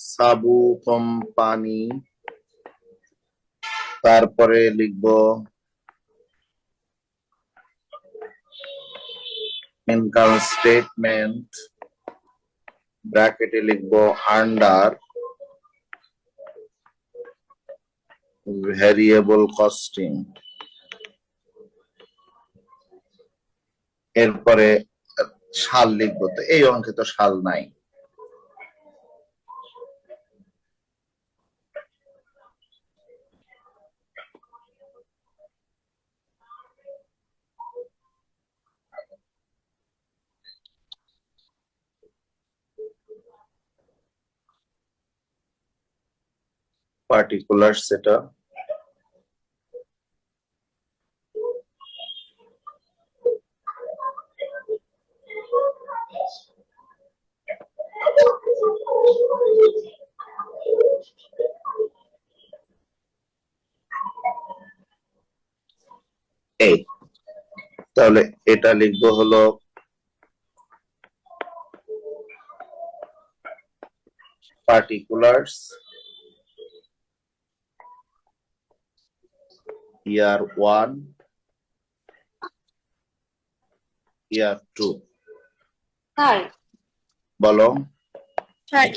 সাবু কোম্পানি, তারপরে লিখবো ইনকাম স্টেটমেন্ট, ব্র্যাকেটে লিখবো আন্ডার ভ্যারিয়েবল কস্টিং। এরপরে সাল লিখবো, তো এই অঙ্কে তো সাল নাই। পার্টিকুলার সেটা এই, তাহলে এটা লিখবো হলো পার্টিকুলার্স ইয়ার 1 ইয়ার 2। স্যার বলো। স্যার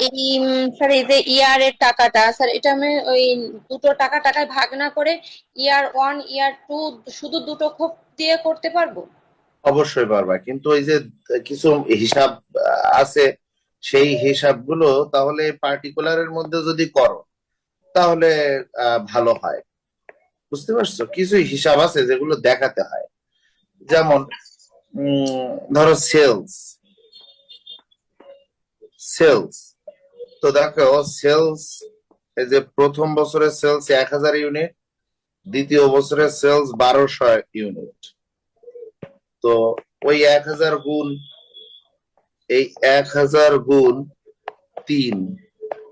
স্যার এই যে ইয়ার এর টাকাটা স্যার, এটা আমি ওই দুটো টাকায় ভাগ না করে ইয়ার 1 ইয়ার 2 শুধু দুটো খোপ দিয়ে করতে পারবো? অবশ্যই পারবা, কিন্তু ওই যে কিছু হিসাব আছে, সেই হিসাবগুলো তাহলে পার্টিকুলারের মধ্যে যদি করো তাহলে ভালো হয়। বুঝতে পারছো? কিছু হিসাব আছে যেগুলো দেখাতে হয়, যেমন ধরো সেলস। তো দেখো সেলস, এই যে প্রথম বছরের সেলস 1000 ইউনিট, দ্বিতীয় বছরের সেলস 1200 ইউনিট। তো ওই 1000 গুণ, এই 1000 গুণ 3,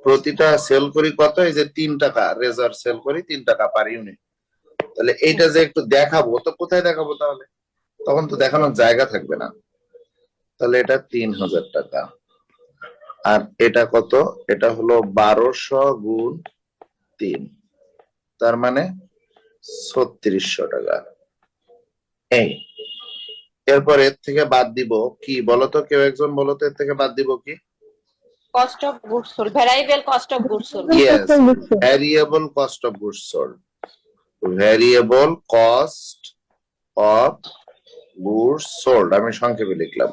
প্রতিটা সেল করি কত? এই যে 3 টাকা, রেজার সেল করি 3 টাকা পার ইউনিট। তাহলে এইটা যে একটু দেখাবো, তো কোথায় দেখাবো? তাহলে তখন তো দেখানোর জায়গা থাকবে না। তাহলে এটা 3000 টাকা। আর এটা কত? এটা হলো 1200 গুণ 3, তার মানে 3600 টাকা। এই, এরপর এর থেকে বাদ দিব কি বলতো? কেউ একজন বলতো এর থেকে বাদ দিব কি? Cost of goods sold, variable cost of goods sold. Yes, variable cost of goods sold. Variable cost of goods sold আমি সংক্ষেপে লিখলাম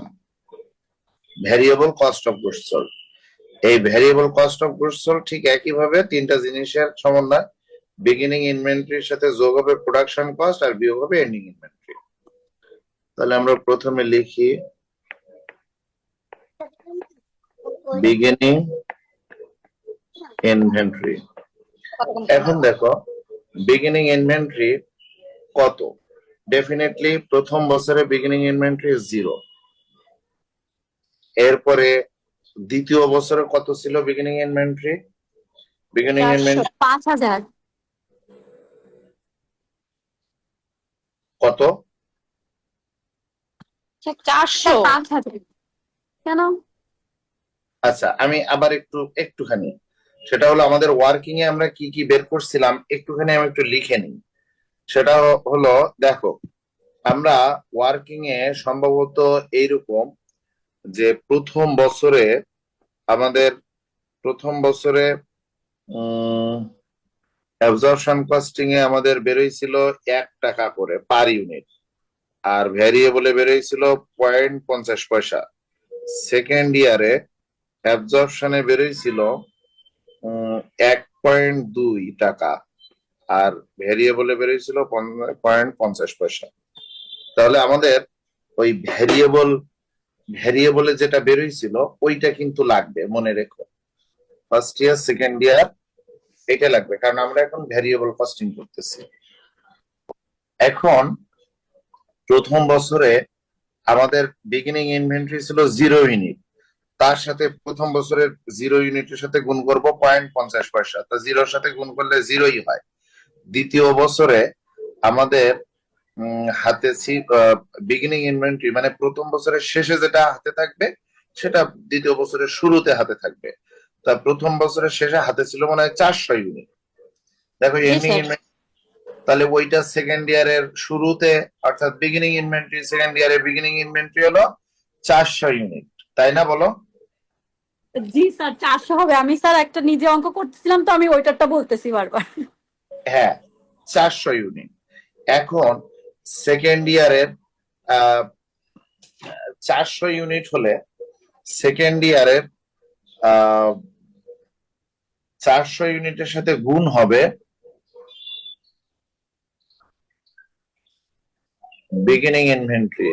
variable cost of goods sold. এই variable cost of goods sold ঠিক একইভাবে তিনটা জিনিসের সমন্বয়। বিগিনিং ইনভেন্টরির সাথে যোগ হবে প্রোডাকশন কস্ট, আর বিয়োগ হবে এন্ডিং ইনভেন্টরি। তাহলে আমরা প্রথমে লিখি বিগিনিং ইনভেন্টরি। এখন দেখো বিগিনিং ইনভেন্টরি কত? ডেফিনেটলি প্রথম বছরে বিগিনিং ইনভেন্টরি 0। এরপরে দ্বিতীয় বছরে কত ছিল বিগিনিং ইনভেন্টরি? Beginning inventory 5000। কত? 400। 5000 কেন? আচ্ছা, আমি আবার একটুখানি, সেটা হলো আমাদের ওয়ার্কিং এ আমরা কি কি বের করছিলাম, একটুখানি আমি একটু লিখে নিই। সেটা হলো, দেখো আমরা ওয়ার্কিং এ সম্ভবত এইরকম যে প্রথম বছরে অ্যাবজর্পশন কস্টিং এ আমাদের বেরোইছিল 1 টাকা করে পার ইউনিট, আর ভ্যারিয়েবলে বেরোইছিল 0.50 পয়সা। সেকেন্ড ইয়ারে অ্যাবজর্পশনে বেরোইছিল 1.2 টাকা, আর ভ্যারিয়েবলে বেরোইছিল 0.50 পয়সা। তাহলে আমাদের ওই ভ্যারিয়েবলে যেটা বেরোইছিল ওইটা কিন্তু লাগবে, মনে রেখো। ফার্স্ট ইয়ার সেকেন্ড ইয়ার এটা লাগবে, কারণ আমরা এখন ভ্যারিয়েবল কস্টিং করতেছি। এখন প্রথম বছরে আমাদের বিগিনিং ইনভেন্টরি ছিল 0 ইউনিট, তার সাথে প্রথম বছরের 0 ইউনিটের সাথে গুণ করব 0.50 পয়সা, তা 0-র সাথে গুণ করলে 0ই হয়। দ্বিতীয় বছরে আমাদের হাতে বিগিনিং ইনভেন্টরি মানে প্রথম বছরের শেষে যেটা হাতে থাকবে সেটা দ্বিতীয় বছরের শুরুতে হাতে থাকবে। তা প্রথম বছরের শেষে হাতে ছিল মনে হয় 400 ইউনিট। দেখো জি এন্ডিং স্যার। ইনভেন্টরি, তাহলে ওইটা সেকেন্ড ইয়ারের শুরুতে, অর্থাৎ বিগিনিং ইনভেন্টরি, সেকেন্ড ইয়ারের বিগিনিং ইনভেন্টরি হলো 400 ইউনিট, তাই না বলো? জি স্যার 400 হবে। আমি স্যার একটা নিজে অঙ্ক করতেছিলাম, তো আমি ওইটারটা বলতেছি বারবার। হ্যাঁ, 400 ইউনিট। এখন সেকেন্ড ইয়ারের 400 ইউনিট হলে সেকেন্ড ইয়ারের 400 ইউনিটের সাথে গুণ হবে বিগিনিং ইনভেন্টরি।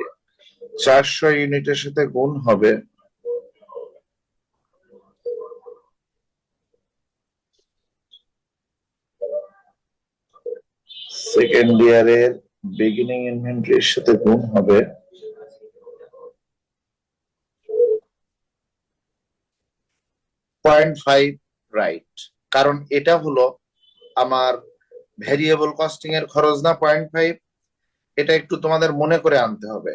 400 ইউনিটের সাথে গুণ হবে সেকেন্ড ইয়ারের বিগিনিং ইনভেন্টরির সাথে গুণ হবে 0.5, রাইট? কারণ এটা হলো আমার ভেরিয়েবল কস্টিং এর খরচ না 0.5। এটা একটু তোমাদের মনে করে আনতে হবে।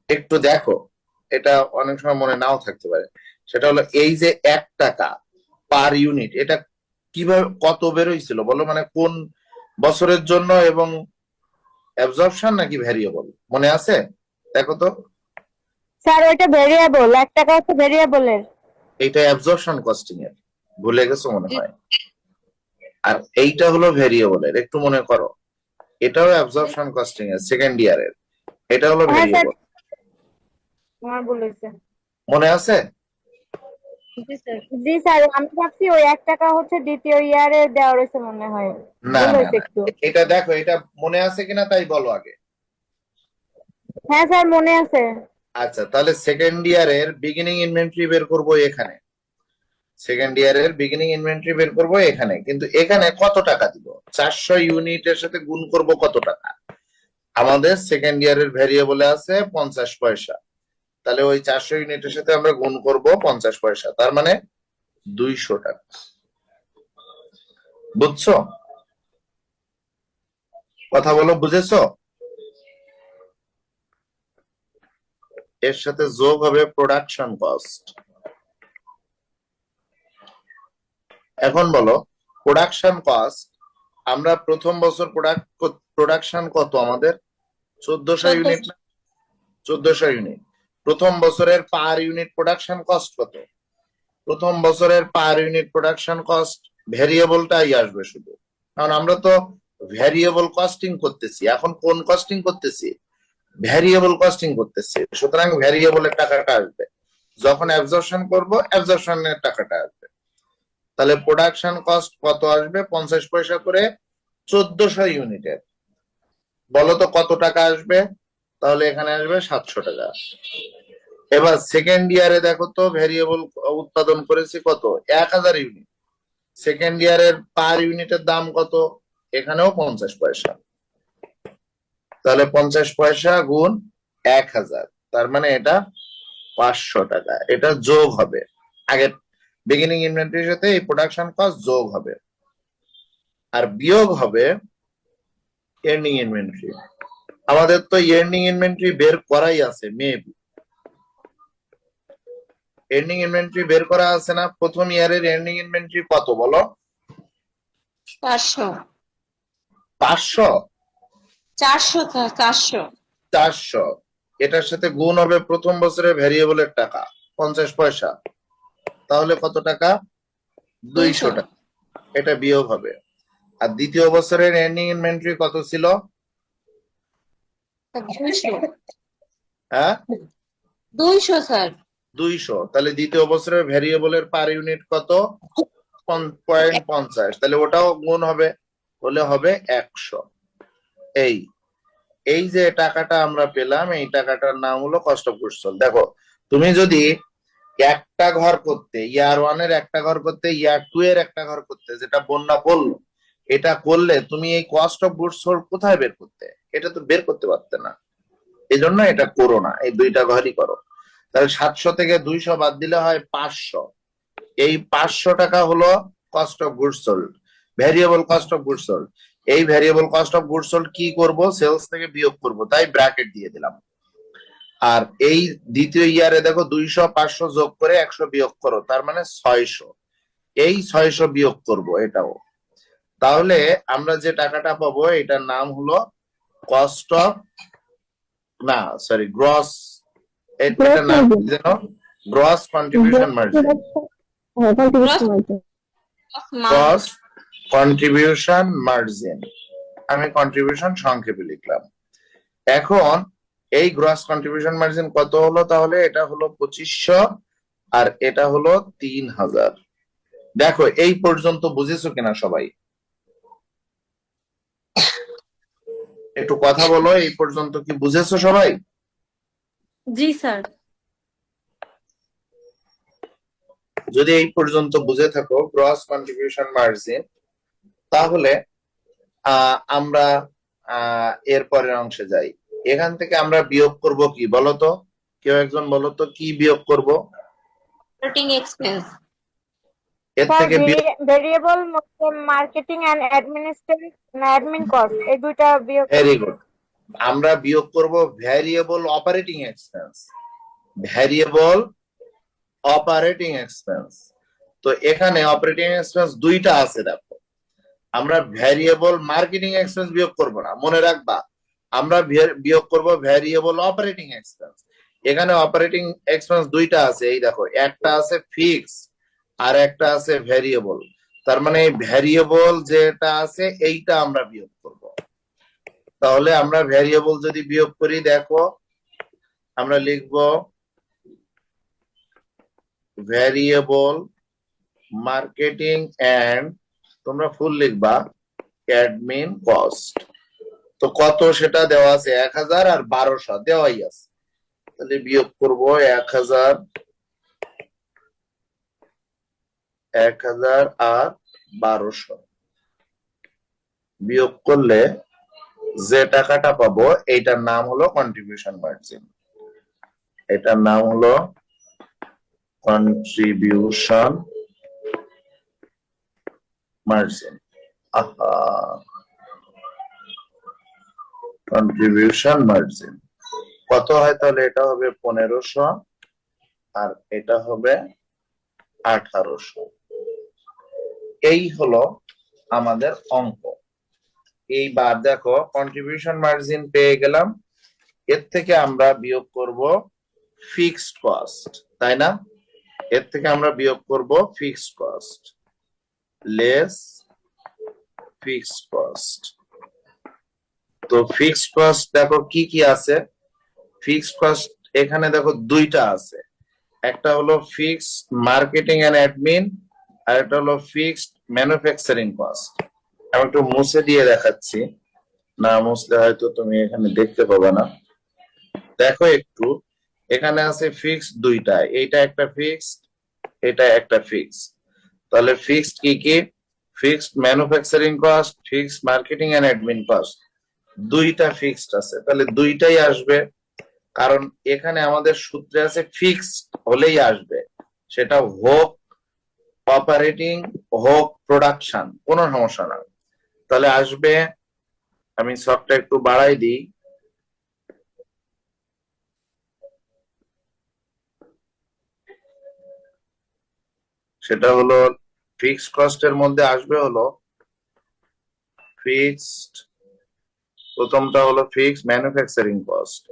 একটু দেখো, এটা অনেক সময় মনে নাও থাকতে পারে। সেটা হলো এই যে 1 টাকা পার ইউনিট, এটা কিভাবে কত বের হয়েছিল বলো, মানে কোন বছরের জন্য, এবং অ্যাবজর্পশন নাকি ভ্যারিয়েবল, মনে আছে? দেখো তো। স্যার ওইটা ভেরিয়েবল, 1 টাকা হচ্ছে ভেরিয়েবলের। এইটা অ্যাবজর্পশন কস্টিং এর, ভুলে গেছো মনে হয়। আর এইটা হলো ভেরিয়েবলের, একটু মনে করো। এটাও অ্যাবজর্পশন কস্টিং এর সেকেন্ড ইয়ারের, এটা হলো হ্যাঁ স্যার, ভেরিয়েবল। আমার ভুল হয়েছে। মনে আছে? জি স্যার। জি স্যার, আমি ভাবছি ওই 1 টাকা হচ্ছে দ্বিতীয় ইয়ারে দেওয়া রয়েছে মনে হয়। না ভুল না হয়েছে না, একটু। এটা দেখো, এটা মনে আছে কিনা তাই বলো আগে। হ্যাঁ স্যার, মনে আছে। আচ্ছা, তাহলে সেকেন্ড ইয়ারের বিগিনিং ইনভেন্টরি বের করব এখানে। সেকেন্ড ইয়ারের বিগিনিং ইনভেন্টরি বের করব এখানে, কিন্তু এখানে কত টাকা দিব? 400 ইউনিটের সাথে গুণ করব কত টাকা? আমাদের সেকেন্ড ইয়ারের ভ্যারিয়েবলে আছে 50 পয়সা। তাহলে ওই 400 ইউনিটের সাথে আমরা গুণ করব 50 পয়সা, তার মানে 200 টাকা। বুঝছো? কথা বলো, বুঝেছো? এর সাথে যোগ হবে প্রোডাকশন কস্ট। এখন বলো, প্রোডাকশন কস্ট, আমরা প্রথম বছর প্রোডাকশন কত আমাদের? 1400 ইউনিট না? 1400 ইউনিট। প্রথম বছরের পার ইউনিট প্রোডাকশন কস্ট কত? প্রথম বছরের পার ইউনিট প্রোডাকশন কস্ট ভ্যারিয়েবলটাই আসবে শুধু, কারণ আমরা তো ভ্যারিয়েবল কস্টিং করতেছি। এখন কোন কস্টিং করতেছি? ভ্যারিয়েবল কস্টিং করতেছি। সুতরাং ভ্যারিয়েবলের টাকাটা আসবে, যখন অ্যাবজর্পশন করব অ্যাবজর্পশনের টাকাটা আসবে। তাহলে প্রোডাকশন কস্ট কত আসবে? 50 পয়সা করে 1400 ইউনিটের। বলো তো কত টাকা আসবে? তাহলে এখানে আসবে 700 টাকা। এবার সেকেন্ড ইয়ারে দেখো তো, ভ্যারিয়েবল উৎপাদন করেছি কত? 1000 ইউনিট। সেকেন্ড ইয়ারের পার ইউনিটের দাম কত? এখানেও 50 পয়সা। তাহলে 50 পয়সা গুণ 1000, তার মানে এটা 500 টাকা। এটা যোগ হবে আগের বিগিনিং ইনভেন্টরির সাথে, এই প্রোডাকশন কস্ট যোগ হবে, আর বিয়োগ হবে এন্ডিং ইনভেন্টরি। আমাদের তো এন্ডিং ইনভেন্টরি বের করাই আছে, মেবি এন্ডিং ইনভেন্টরি বের করা আছে না? প্রথম ইয়ারের এন্ডিং ইনভেন্টরি কত বলো? 400। 500? 400 স্যার, 400। 400। এটার সাথে গুণ হবে প্রথম বছরের ভ্যারিয়েবলের টাকা 50 পয়সা, তাহলে কত টাকা? 200 টাকা। এটা বিয়োগ হবে। আর দ্বিতীয় বছরের এন্ডিং ইনভেন্টরি কত ছিল? 200। হ্যাঁ, 200 স্যার। 200। তাহলে দ্বিতীয় বছরের ভ্যারিয়েবলের পার ইউনিট কত? 0.50। তাহলে ওটাও গুণ হবে, হলে হবে 100। এই এই যে টাকাটা আমরা পেলাম, এই টাকাটার নাম হলো কস্ট অফ গুডস সোল্ড। দেখো, তুমি যদি একটা ঘর করতে, ইয়ার 1 এর একটা ঘর করতে, ইয়ার 2 এর একটা ঘর করতে, যেটা বন্যা বললো, এটা করলে তুমি এই কস্ট অফ গুডস সোল্ড কোথায় বের করতে? এটা তো বের করতে পারতে না। এই জন্য এটা করো না, এই দুইটা ঘরই করো। তাহলে 700 থেকে 200 বাদ দিলে হয় 500। এই 500 টাকা হলো cost of goods sold, variable cost of goods sold. এই variable cost of goods sold কি করব? সেলস থেকে বিয়োগ করব, তাই ব্র্যাকেট দিয়ে দিলাম। আর এই দ্বিতীয় ইয়ারে দেখো 200 500 যোগ করে 100 বিয়োগ করো, তার মানে 600। এই 600 বিয়োগ করব এটাও। তাহলে আমরা যে টাকাটা পাবো এটার নাম হলো কস্ট অফ, না সরি, গ্রস, এটার নাম কি যেন? Gross contribution margin. Gross contribution margin, আমি কন্ট্রিবিউশন সংক্ষেপে লিখলাম। এখন এই গ্রস কন্ট্রিবিউশন মার্জিন কত হলো? তাহলে এটা হলো 2500 আর এটা হলো 3000। দেখো এই পর্যন্ত বুঝেছো কিনা সবাই? একটু কথা বলো, এই পর্যন্ত কি বুঝেছো সবাই? জি স্যার। যদি এই পর্যন্ত বুঝে থাকো গ্রস কন্ট্রিবিউশন মার্জিন, তাহলে আমরা এর পরের অংশে যাই। এখান থেকে আমরা বিয়োগ করব কি বলতো? কেউ একজন বলতো কি বিয়োগ করব? Operating expense. এর স্যার থেকে বিয়োগ, variable marketing and admin cost, এই দুইটা বিয়োগ। Very good. আমরা বিয়োগ করব variable operating expense. Variable operating expense. তো এখানে অপারেটিং এক্সপেন্স দুইটা আছে, দেখো। আমরা ভ্যারিয়েবল মার্কেটিং এক্সপেন্স বিয়োগ করব না, মনে রাখবা। আমরা বিয়োগ করব ভ্যারিয়েবল অপারেটিং এক্সপেন্স। এখানে অপারেটিং এক্সপেন্স দুইটা আছে, এই দেখো, একটা আছে ফিক্স আর একটা আছে ভ্যারিয়েবল। তার মানে ভ্যারিয়েবল যেটা আছে এইটা আমরা বিয়োগ করব। তাহলে আমরা ভ্যারিয়েবল যদি বিয়োগ করি, দেখো আমরা লিখব ভ্যারিয়েবল মার্কেটিং এন্ড, তোমরা ফুল লিখবা, অ্যাডমিন কস্ট। তো কত সেটা দেওয়া আছে 1000 আর 1200 দেওয়াই আছে। তাহলে বিয়োগ করব 1000 আর 1200। বিয়োগ করলে যে টাকাটা পাবো এইটার নাম হলো কন্ট্রিবিউশন মার্জিন। এটার নাম হলো কন্ট্রিবিউশন মার্জিন। কন্ট্রিবিউশন মার্জিন কত হয় তাহলে? এটা হবে 1500 আর এটা হবে 1800। এই হলো আমাদের অঙ্ক। এইবার দেখো কন্ট্রিবিউশন মার্জিন পেয়ে গেলাম, এর থেকে আমরা বিয়োগ করব ফিক্সড কস্ট, তাই না? এর থেকে আমরা বিয়োগ করব fixed cost, less fixed cost. তো ফিক্সড কস্ট দেখো কি কি আছে। ফিক্সড কস্ট এখানে দেখো দুইটা আছে, একটা হলো ফিক্সড মার্কেটিং এন্ড অ্যাডমিন আর একটা হলো ফিক্সড ম্যানুফ্যাকচারিং কস্ট। আমি একটু মুছে দিয়ে দেখাচ্ছি, না মুছলে হয়তো তুমি এখানে দেখতে পাবে না। দেখো একটু, এখানে আছে ফিক্সড দুইটা, এইটা একটা ফিক্সড, এটা একটা ফিক্সড। তাহলে ফিক্সড কি কি? Fixed manufacturing cost, fixed marketing and admin cost, দুইটা ফিক্সড আছে। তাহলে দুইটাই আসবে, কারণ এখানে আমাদের সূত্রে আছে ফিক্সড হলেই আসবে, সেটা হোক অপারেটিং হোক প্রোডাকশন, কোনো সমস্যা না। তাহলে আসবে, আমি সবটা একটু বাড়াই দিই, সেটা হলো ফিক্সড কস্টের মধ্যে আসবে হলো ফিক্সড, প্রথমটা হলো fixed manufacturing cost.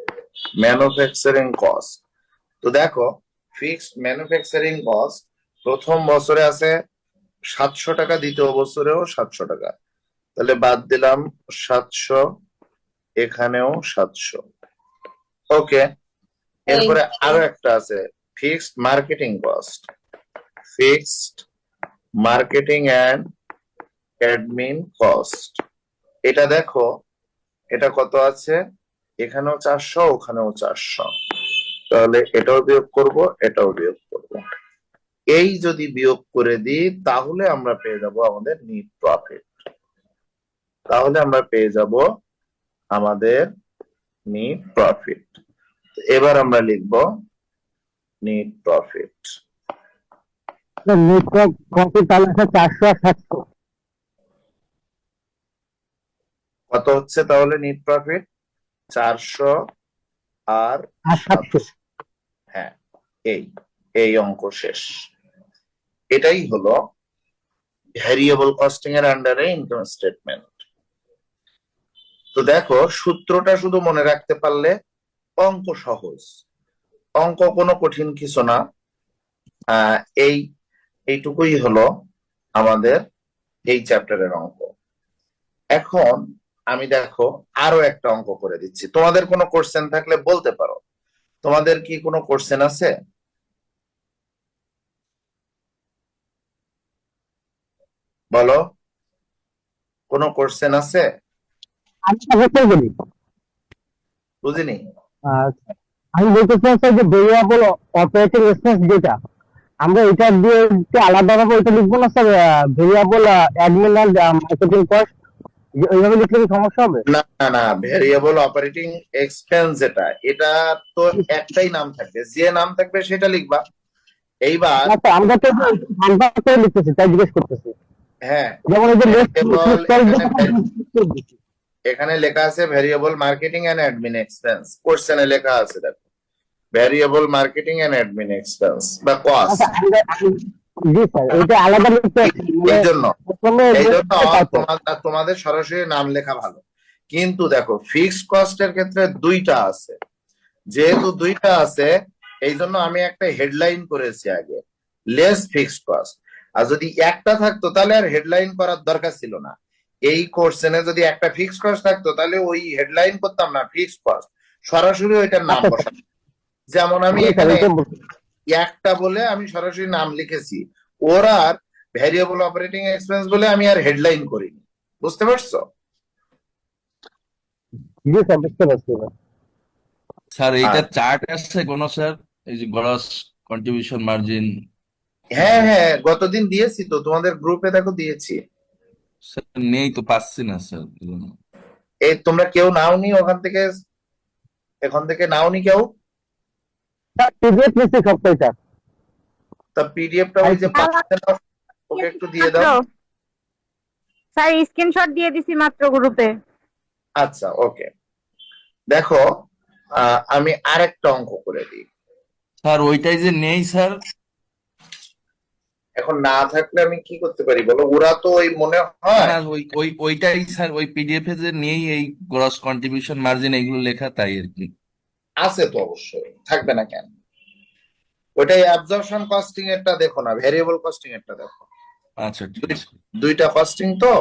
Manufacturing cost, তো দেখো ফিক্সড ম্যানুফ্যাকচারিং কস্ট প্রথম বছরে আছে 700 টাকা, দ্বিতীয় বছরেও 700 টাকা। তাহলে বাদ দিলাম 700, এখানেও 700। ওকে, এরপরে আরো একটা আছে fixed marketing cost, fixed marketing and admin cost. এটা দেখো, এটা কত আছে? এখানেও 400, ওখানেও 400। তাহলে এটাও বিয়োগ করব, এটাও বিয়োগ করব। এই যদি বিয়োগ করে দিই তাহলে আমরা পেয়ে যাব আমাদের নেট প্রফিট। তাহলে আমরা পেয়ে যাব আমাদের নেট প্রফিট। এবার আমরা লিখব নেট প্রফিট। নেট প্রফিট তাহলে আছে 400 আর 700। কত হচ্ছে তাহলে নেট প্রফিট? 400 আর আর 700। হ্যাঁ, এই এই অঙ্ক শেষ। এটাই হলো ভ্যারিয়েবল কস্টিং এর আন্ডারে ইনকাম স্টেটমেন্ট। তো দেখো, সূত্রটা শুধু মনে রাখতে পারলে অঙ্ক সহজ, অঙ্ক কোনো কঠিন কিছু না। আহ এই এইটুকুই হলো আমাদের এই চ্যাপ্টারের অঙ্ক। এখন আমি দেখো আরো একটা অঙ্ক করে দিচ্ছি, তোমাদের কোনো কোশ্চেন থাকলে বলতে পারো। তোমাদের কি কোনো কোশ্চেন আছে? বলো, কোনো কোশ্চেন আছে? আমি একটা বলি, বুঝিনি। আহ, আমি বলতে চাই যে ভেরিয়েবল অপারেটিং এক্সপেন্স যেটা, আমরা এটা দিয়ে একটু আলাদাভাবে এটা লিখবো না sir? Variable admin and marketing cost, ওইভাবে লিখলে কি সমস্যা হবে? না না না, ভেরিয়েবল অপারেটিং এক্সপেন্স যেটা, এটা তো একটাই নাম থাকবে, যে নাম থাকবে সেটা লিখবা। এইবার না স্যার, আমরা তো নাম্বার করে লিখতেছি, তাই জিজ্ঞেস করতেছি। হ্যাঁ, যেমন এই যে ভেরিয়েবল এখানে লেখা আছে variable marketing and admin expense, কোশ্চেনে লেখা আছে দেখো, variable marketing and admin expense বা কস্ট। জি স্যার, এটা আলাদা লিখতে এই জন্য প্রথমে এই জন্য তোমাদের সরাসরি নাম লেখা ভালো। কিন্তু দেখো, ফিক্সড কস্টের ক্ষেত্রে দুইটা আছে, যেহেতু দুইটা আছে এই জন্য আমি একটা হেডলাইন করেছি আগে, লেস ফিক্সড কস্ট। আর যদি একটা থাকতো তাহলে আর হেডলাইন করার দরকার ছিল না। এই কোশ্চেনে যদি একটা ফিক্সড কস্ট থাকতো তাহলে ওই হেডলাইন করতাম না, ফিক্সড কস্ট সরাসরি ওইটার নাম বসাতাম। যেমন আমি এখানে একটা বলে আমি সরাসরি নাম লিখেছি, ওর আর ভ্যারিয়েবল অপারেটিং এক্সপেন্স বলে আমি আর হেডলাইন করিনি। বুঝতে পারছো? জি স্যার, বুঝতে পারছি এবার। স্যার এইটা আর চার্ট আছে কোন স্যার? এই যে গ্রস কন্ট্রিবিউশন মার্জিন। হ্যাঁ হ্যাঁ, গতদিন দিয়েছি তো তোমাদের গ্রুপে, দেখো দিয়েছি। স্যার নেই তো, পাচ্ছি না স্যার। এই তোমরা কেউ নাওনি ওখান থেকে, এখান থেকে নাওনি কেউ? স্যার পিডিএফ লিখছি সব কয়টা। তা পিডিএফটা ওই যে পাচ্ছেন না, ওকে একটু দিয়ে দাও। স্যার স্ক্রিনশট দিয়ে দিছি মাত্র গ্রুপে। আচ্ছা, ওকে। দেখো, আমি আরেকটা অঙ্ক করে দিই। স্যার ওইটাই যে নেই স্যার। এখন না থাকলে আমি কি করতে পারি বলো? ওরা তো ওই মনে না হয় না, ওইটাই স্যার, ওই পিডিএফ এ যে নেই এই গ্রস কন্ট্রিবিউশন মার্জিন এইগুলো লেখা, তাই আর কি। আছে তো, অবশ্যই থাকবে না কেন। ওইটাই অ্যাবজর্পশন কস্টিং এরটা দেখো না, ভেরিয়েবল কস্টিং এরটা দেখো। আচ্ছা ঠিক আছে। দুইটা কস্টিং তো,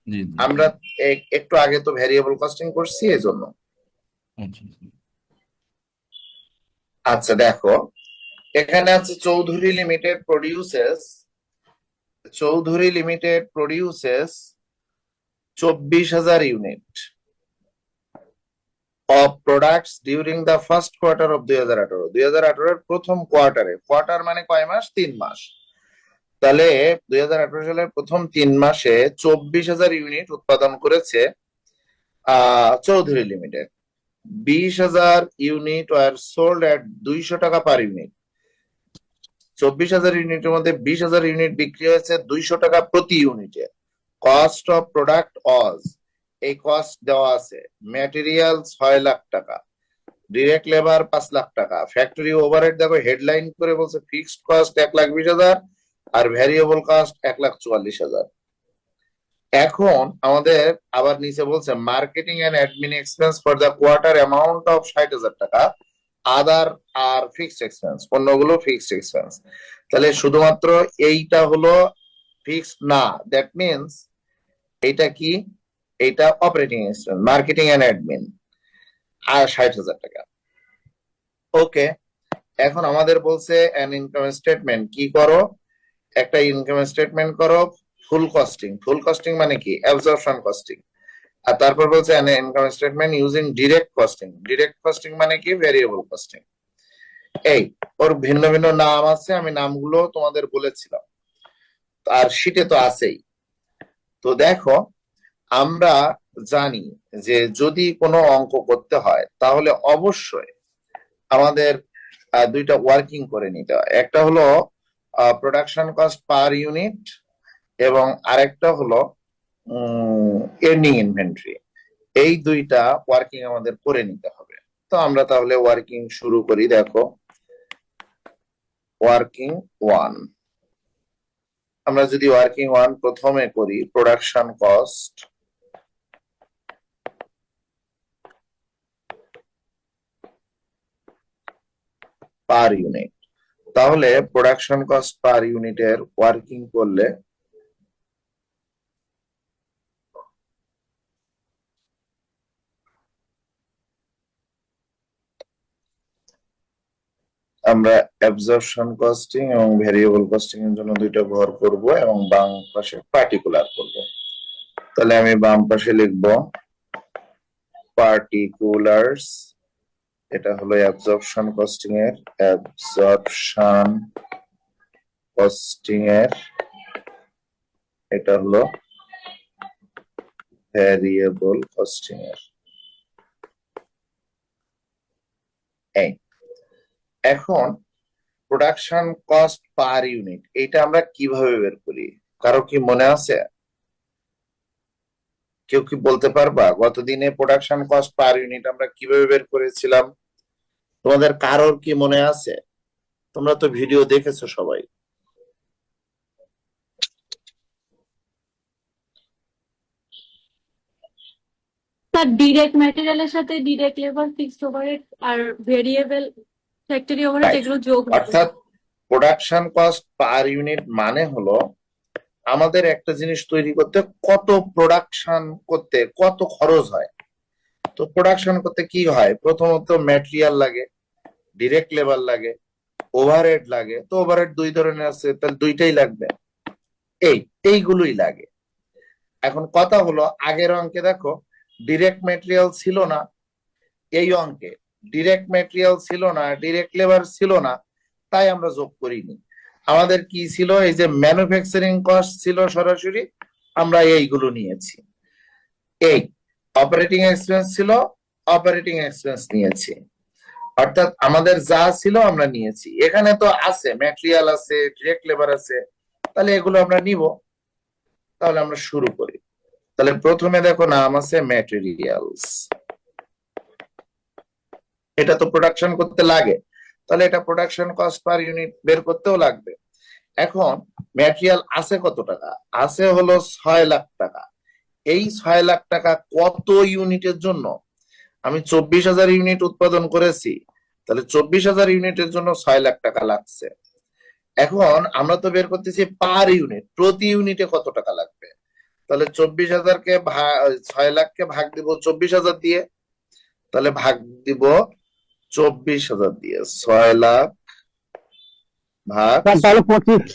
জি জি। আমরা একটু আগে তো ভেরিয়েবল কস্টিং করছি এই জন্য। আচ্ছা আচ্ছা দেখো, এখানে আছে Chowdhury limited produces, Chowdhury limited produces 24,000 unit of products during the first quarter of 2018। 2018 এর প্রথম কোয়ার্টারে, কোয়ার্টার মানে কয় মাস? 3 মাস। তাহলে 2018 সালের প্রথম 3 মাসে 24,000 ইউনিট উৎপাদন করেছে Chowdhury limited. 20,000 unit were sold at 200 টাকা পার ইউনিট। 24,000 ইউনিটের মধ্যে 20,000 ইউনিট বিক্রি হয়েছে 200 টাকা প্রতি ইউনিটে। কস্ট অফ প্রোডাক্ট ওয়াজ, এই কস্ট দেওয়া আছে, ম্যাটেরিয়াল 6 লাখ টাকা, ডিরেক্ট লেবার 5 লাখ টাকা, ফ্যাক্টরি ওভারহেড দেখো হেডলাইন করে বলছে ফিক্সড কস্ট 1,20,000 আর ভ্যারিয়েবল কস্ট 1,44,000। এখন আমাদের আবার নিচে বলছে marketing and admin expense for the quarter amount of 60,000 টাকা, আদার আর ফিক্সড এক্সপেন্স, অন্যগুলো ফিক্সড এক্সপেন্স। তাহলে শুধুমাত্র এইটা হলো ফিক্সড না, দ্যাট মিনস এইটা কি? এইটা operating expense, marketing and admin আর 60,000 টাকা। ওকে, এখন আমাদের বলছে এন ইনকাম স্টেটমেন্ট কি করো, একটা ইনকাম স্টেটমেন্ট করো ফুল কস্টিং। ফুল কস্টিং মানে কি? Absorption costing. আর তারপর বলছে N income statement using direct costing. Direct costing মানে কি? Variable costing. এই ওর ভিন্ন ভিন্ন নাম আছে, আমি নামগুলো তোমাদের বলেছিলাম, আর শীটে তো আছেই। তো দেখো, আমরা জানি যে যদি কোনো অঙ্ক করতে হয় তাহলে অবশ্যই আমাদের দুইটা ওয়ার্কিং করে নিতে হয়। একটা হলো প্রোডাকশন কস্ট পার ইউনিট এবং আরেকটা হলো এন্ডিং ইনভেন্টরি। এই দুইটা ওয়ার্কিং আমাদের করে নিতে হবে। তো আমরা তাহলে ওয়ার্কিং শুরু করি। দেখো ওয়ার্কিং 1, আমরা যদি ওয়ার্কিং 1 প্রথমে করি, প্রোডাকশন কস্ট পার ইউনিট, তাহলে প্রোডাকশন কস্ট পার ইউনিটের ওয়ার্কিং করলে আমরা অ্যাবজর্পশন কস্টিং এবং ভেরিয়েবল কস্টিং এর জন্য দুইটা ঘর করব এবং বাম পাশে পার্টিকুলার করব। তাহলে আমি বাম পাশে লিখব পার্টিকুলারস, এটা হলো অ্যাবজর্পশন কস্টিং এর, অ্যাবজর্পশন কস্টিং এর, এটা হলো ভেরিয়েবল কস্টিং এর। এই এখন প্রোডাকশন কস্ট পার ইউনিট এটা আমরা কিভাবে বের করি, কারো কি মনে আছে? কেউ কি বলতে পারবা গতদিনে প্রোডাকশন কস্ট পার ইউনিট আমরা কিভাবে বের করেছিলাম? তোমাদের কারোর কি মনে আছে? তোমরা তো ভিডিও দেখেছো সবাই। স্যার ডিরেক্ট ম্যাটেরিয়ালের সাথে ডিরেক্ট লেবার, ফিক্সড ওভারহেড আর ভেরিয়েবল ফ্যাক্টরি ওভারহেড Right. এগুলো যোগ হবে। অর্থাৎ প্রোডাকশন কস্ট পার ইউনিট মানে হলো আমাদের একটা জিনিস তৈরি করতে কত প্রোডাকশন করতে কত খরচ হয়। তো প্রোডাকশন করতে কি হয়, প্রথমত ম্যাটেরিয়াল লাগে, ডিরেক্ট লেবার লাগে, ওভারহেড লাগে। তো ওভারহেড দুই ধরনের আছে, তাহলে দুইটাই লাগবে, এইগুলোই লাগে। এখন কথা হলো আগের অঙ্কে দেখো ডিরেক্ট ম্যাটেরিয়াল ছিল না, এই অঙ্কে ডিরেক্ট ম্যাটেরিয়াল ছিল না, ডিরেক্ট লেবার ছিল না, তাই আমরা যোগ করিনি। আমাদের কি ছিল, এই যে ম্যানুফ্যাকচারিং কস্ট ছিল সরাসরি, আমরা এইগুলো নিয়েছি। এই অপারেটিং এক্সপেন্স ছিল, অপারেটিং এক্সপেন্স নিয়েছি। অর্থাৎ আমাদের যা ছিল আমরা নিয়েছি। এখানে তো আছে ম্যাটেরিয়াল আছে, ডিরেক্ট লেবার আছে, তাহলে এগুলো আমরা নিব। তাহলে আমরা শুরু করি। তাহলে প্রথমে দেখো নাম আছে ম্যাটেরিয়ালস, এটা তো প্রোডাকশন করতে লাগে, তাহলে এটা প্রোডাকশন কস্ট পার ইউনিট বের করতেও লাগবে। এখন ম্যাটেরিয়াল আছে কত টাকা? আছে হলো 6 লাখ টাকা। এই 6 লাখ টাকা কত ইউনিটের জন্য? আমি 24,000 ইউনিট উৎপাদন করেছি, তাহলে 24,000 ইউনিটের জন্য 6 লাখ টাকা লাগছে। এখন আমরা তো বের করতেছি পার ইউনিট, প্রতি ইউনিটে কত টাকা লাগবে। তাহলে 24,000 6 লাখকে ভাগ দিব 24,000 দিয়ে, তাহলে ভাগ দিব 24,000 দিয়ে, 6 লাখ ভাগ তাহলে 25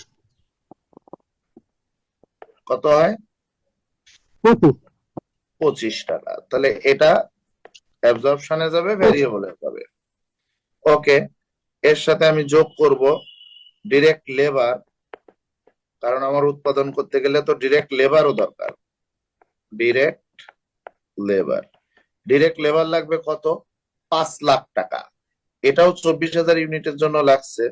কত হয়? 25 টাকা। তাহলে এটা অ্যাবজর্পশনে যাবে, ভেরিয়েবলে যাবে। ওকে, এর সাথে আমি যোগ করব ডিরেক্ট লেবার, কারণ আমার উৎপাদন করতে গেলে তো ডিরেক্ট লেবারও দরকার। ডিরেক্ট লেবার, ডিরেক্ট লেবার লাগবে কত? 5 লাখ টাকা। এটাও 24,000 ইউনিটের জন্য লাগছে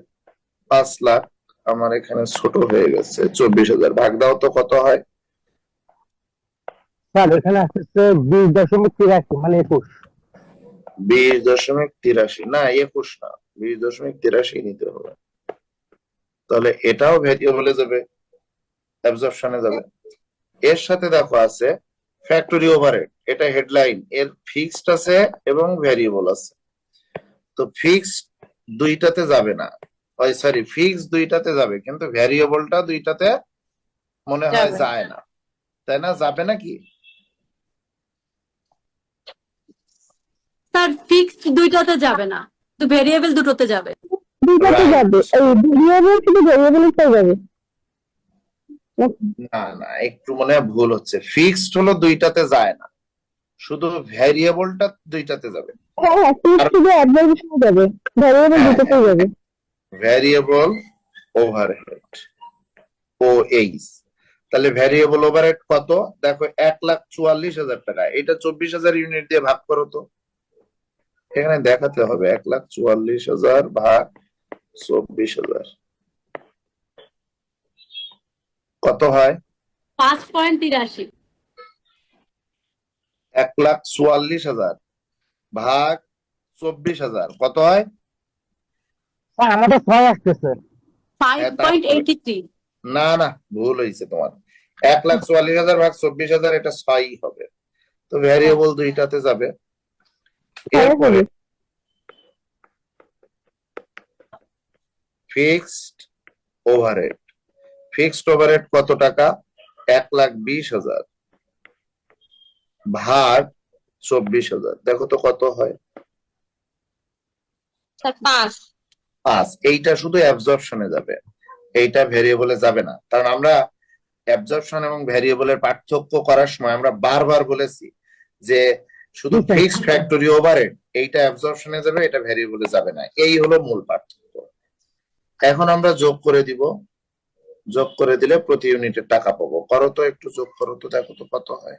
5 লাখ। আমার এখানে ছোট হয়ে গেছে, 24,000 ভাগ দাও তো কত হয়? স্যার এখানে আসছে 20.83 মানে 21। 20.83 না, 21 না, 20.83 নিতে হবে। তাহলে এটাও ভেরিয়েবলে যাবে, অ্যাবজর্পশনে যাবে। এর সাথে দেখো আছে ফ্যাক্টরি ওভারহেড, এটা হেডলাইন, এর ফিক্সড আছে এবং ভেরিয়েবল আছে। তো ফিক্সড দুইটাতে যাবে না, সরি ফিক্সড দুইটাতে যাবে, কিন্তু ভেরিয়েবলটা দুইটাতে মনে হয় যাবে। যায় না, তাই না? যাবে নাকি? স্যার ফিক্সড দুইটাতে যাবে না, তো ভেরিয়েবল দুটোতে যাবে। দুইটাতে Right. যাবে, এই ভেরিয়েবল শুধু ভেরিয়েবলটাই যাবে। না না, একটু মনে হয় ভুল হচ্ছে। ফিক্সড হলো দুইটাতে যায় না, শুধু ভেরিয়েবলটা দুইটাতে যাবে। হ্যাঁ, ফিক্স শুধু অ্যাডভার্টিসে যাবে, ভেরিয়েবল হ্যাঁ, দুটোতেই যাবে। Variable overhead O H. তাহলে ভেরিয়েবল ওভারহেড কত? দেখো 1,44,000 টাকা। এটা 24,000 ইউনিট দিয়ে ভাগ করো তো, এখানে দেখাতে হবে 1,44,000 ভাগ 24,000 কত হয়? 5.83। 1,44,000 ভাগ 24,000 কত হয়? স্যার আমাদের 6 আসতেছে। 5.83 না না, ভুল হয়েছে তোমার। 1,44,000 ভাগ 24,000, এটা 6 হবে। তো ভ্যারিয়েবল দুইটাতে যাবে। এরপরে ফিক্সড ওভারহেড। ফিক্সড ওভারহেড কত টাকা? 1,20,000 ভাগ 24,000, দেখো তো কত হয়? স্যার 5। 5। এইটা শুধু অ্যাবজর্পশনে যাবে, এইটা ভেরিয়েবলে যাবে না। কারণ আমরা অ্যাবজর্পশন এবং ভেরিয়েবলের পার্থক্য করার সময় আমরা বারবার বলেছি যে শুধু জি, স্যার। ফিক্সড ফ্যাক্টরি ওভারহেড এইটা অ্যাবজর্পশনে যাবে, এটা ভেরিয়েবলে যাবে না। এই হলো মূল পার্থক্য। এখন আমরা যোগ করে দিব, যোগ করে দিলে প্রতি ইউনিটের টাকা পাবো। করো তো, একটু যোগ করো তো, দেখো তো কত হয়।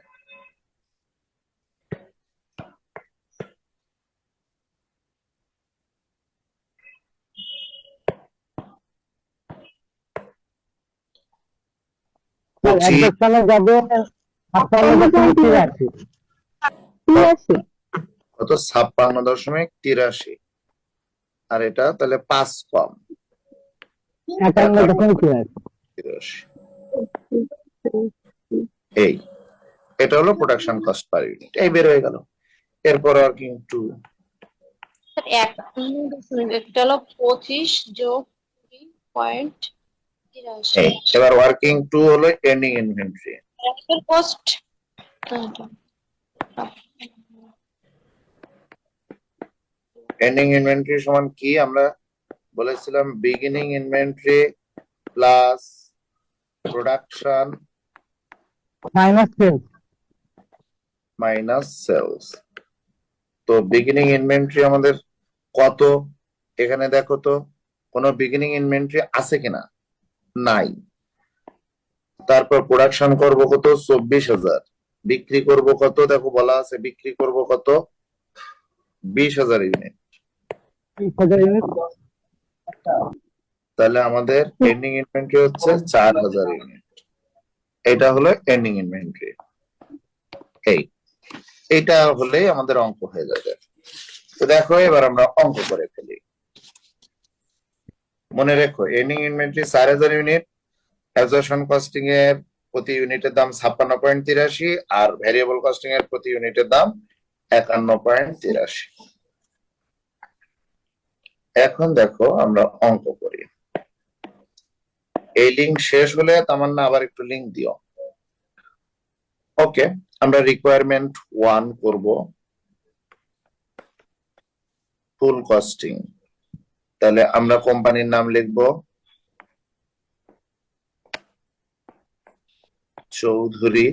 অ্যাডজস্টনে যাবে 56.83। কত? 56.83। আর এটা তাহলে 5 কম, 51.83। এই এটা হলো প্রোডাকশন কস্ট পার ইউনিট। এই বের হয়ে গেল। এরপর ওয়ার্কিং টু, স্যার এটা হলো 25 যোগ 3.83। এই এবার ওয়ার্কিং টু হলো ending inventory. Cost ending inventory সমান কি? আমরা বলেছিলাম beginning inventory plus production minus sales. Minus sales. তো বিগিনিং ইনভেন্টরি আমাদের কত? এখানে দেখো তো কোনো বিগিনিং ইনভেন্টরি আছে কিনা? নাই। তারপর প্রোডাকশন করব কত? 24,000। বিক্রি করব কত? দেখো বলা আছে বিক্রি করব কত? 20,000 ইউনিট। 20,000 ইউনিট। তাহলে আমাদের এন্ডিং ইনভেন্টরি হচ্ছে 4,000 ইউনিট। এটা হলো এন্ডিং ইনভেন্টরি। এইটা হলেই আমাদের অঙ্ক হয়ে যাবে। তো দেখো এবার আমরা অঙ্ক করে ফেলি। মনে রেখো ending inventory 4,000 unit, absorption costing এর প্রতি ইউনিটের দাম 56.83 আর ভ্যারিয়েবল কস্টিং এর প্রতি ইউনিটের দাম 51.83। এখন দেখো আমরা অঙ্ক করি। এই লিঙ্ক শেষ হলে তামান্না আবার একটু লিঙ্ক দিও। ওকে, আমরা রিকোয়ারমেন্ট 1 করব, ফুল কস্টিং। তাহলে আমরা কোম্পানির নাম লিখব চৌধুরী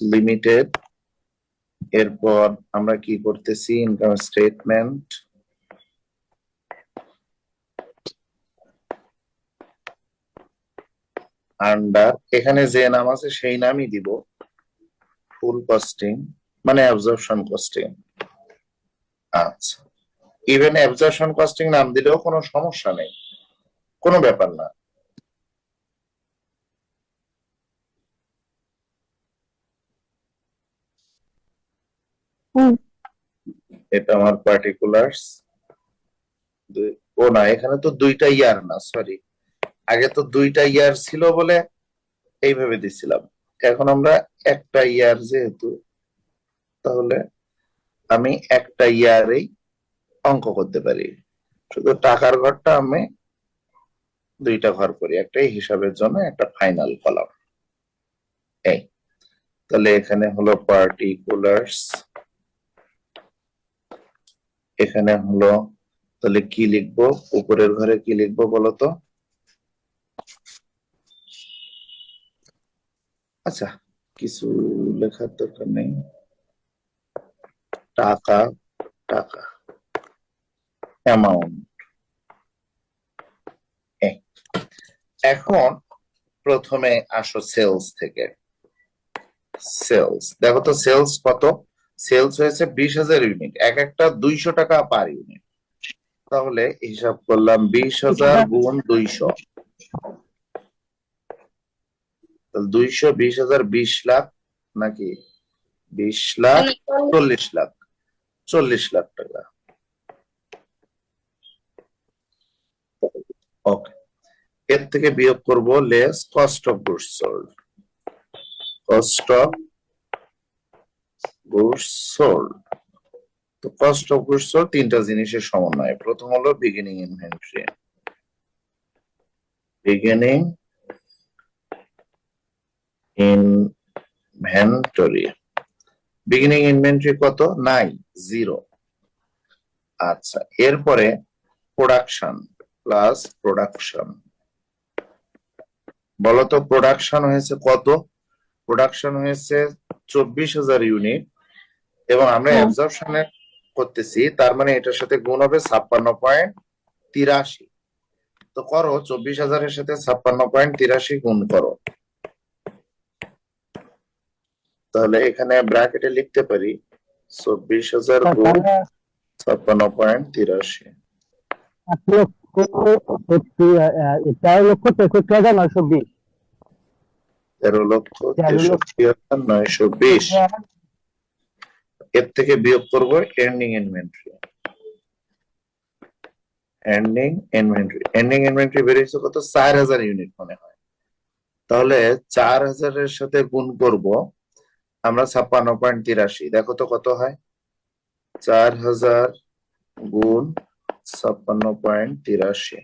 লিমিটেড। এরপর আমরা কি করতেছি? ইনকাম স্টেটমেন্ট, আন্ডার, এখানে যে নাম আছে সেই নামই দিব, ফুল কস্টিং মানে অ্যাবজর্পশন কস্টিং। আচ্ছা, ইভেন অ্যাবজর্পশন কস্টিং নাম দিলেও কোনো সমস্যা নেই, কোনো ব্যাপার না। এটা আমার পার্টিকুলার্স। ও না, এখানে তো দুইটা ইয়ার না, সরি, আগে তো দুইটা ইয়ার ছিল বলে এইভাবে দিছিলাম। এখন আমরা একটা ইয়ার যেহেতু, তাহলে আমি একটা ইয়ারেই অঙ্ক করতে পারি। শুধু টাকার ঘরটা আমি দুইটা ঘর করি, একটাই হিসাবের জন্য, একটা ফাইনাল কলাম। এই তাহলে এখানে হলো পার্টিকুলার্স, এখানে হলো, তাহলে কি লিখবো? উপরের ঘরে কি লিখবো বলতো? আচ্ছা, কিছু লেখার দরকার নেই। টাকা, টাকা, অ্যামাউন্ট। এখন প্রথমে আসো সেলস থেকে। সেলস দেখো তো, সেলস কত? সেলস হয়েছে 20,000 ইউনিট, এক একটা 200 টাকা পার ইউনিট। তাহলে হিসাব করলাম 20,000 গুণ 200, 200, 20,000, 20 লাখ নাকি 20 লাখ, 40 লাখ। 40 লাখ টাকা। ওকে, এর থেকে বিয়োগ করব less cost of goods sold. Cost of goods sold, তো কস্ট অফ গুডস সোল্ড তিনটা জিনিসের সমন্বয়। প্রথম হলো beginning inventory. Beginning inventory, beginning inventory কত? নাই, 0। আচ্ছা, এরপরে প্রোডাকশন প্লাস প্রোডাকশন। বলতো প্রোডাকশন হয়েছে কত? প্রোডাকশন হয়েছে 24,000 ইউনিট, এবং আমরা হ্যাঁ। অ্যাবজর্পশনে করতেছি, তার মানে এটার সাথে গুণ হবে 56.83। তো করো 24,000-এর সাথে 56.83 গুণ করো। তাহলে এখানে ব্র্যাকেটে লিখতে পারি 24,000 স্যার গুণ তাহলে 56.83। 13,63,920। 13,63,920। এর থেকে বিয়োগ করবো এন্ডিং ইনভেন্টরি। এন্ডিং ইনভেন্টরি বেরিয়েছে কত? 4,000 ইউনিট মনে হয়। তাহলে 4,000-এর সাথে গুণ করব আমরা 56.83। দেখো তো কত হয়? 4,000 গুণ 56.83।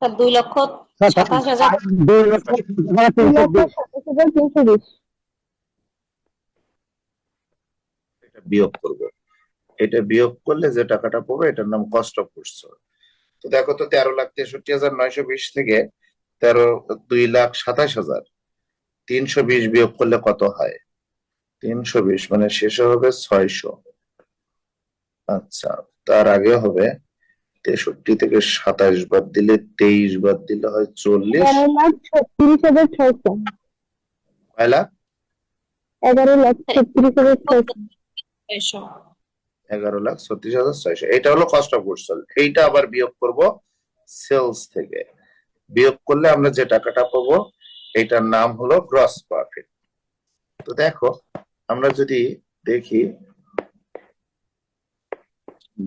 স্যার 2,27,000। 2,27,320। এটা বিয়োগ করব, এটা বিয়োগ করলে যে টাকাটা পাবো এটার নাম কস্ট অফ গুডস সোল্ড। তো দেখো তো 13,63,920 থেকে 2,27,320 বিয়োগ করলে কত হয়? 320 মানে শেষে হবে 600। আচ্ছা, তার আগে হবে 63 থেকে 27 বাদ দিলে 23 বাদ দিলে হয় 40। 11,36,600। কয় লাখ? 11,36,600। 11,36,600। এটা হলো কস্ট অফ গুডস সোল্ড। এইটা আবার বিয়োগ করব সেলস থেকে। বিয়োগ করলে আমরা যে টাকাটা পাবো এটার নাম হলো গ্রস প্রফিট। তো দেখো, আমরা যদি দেখি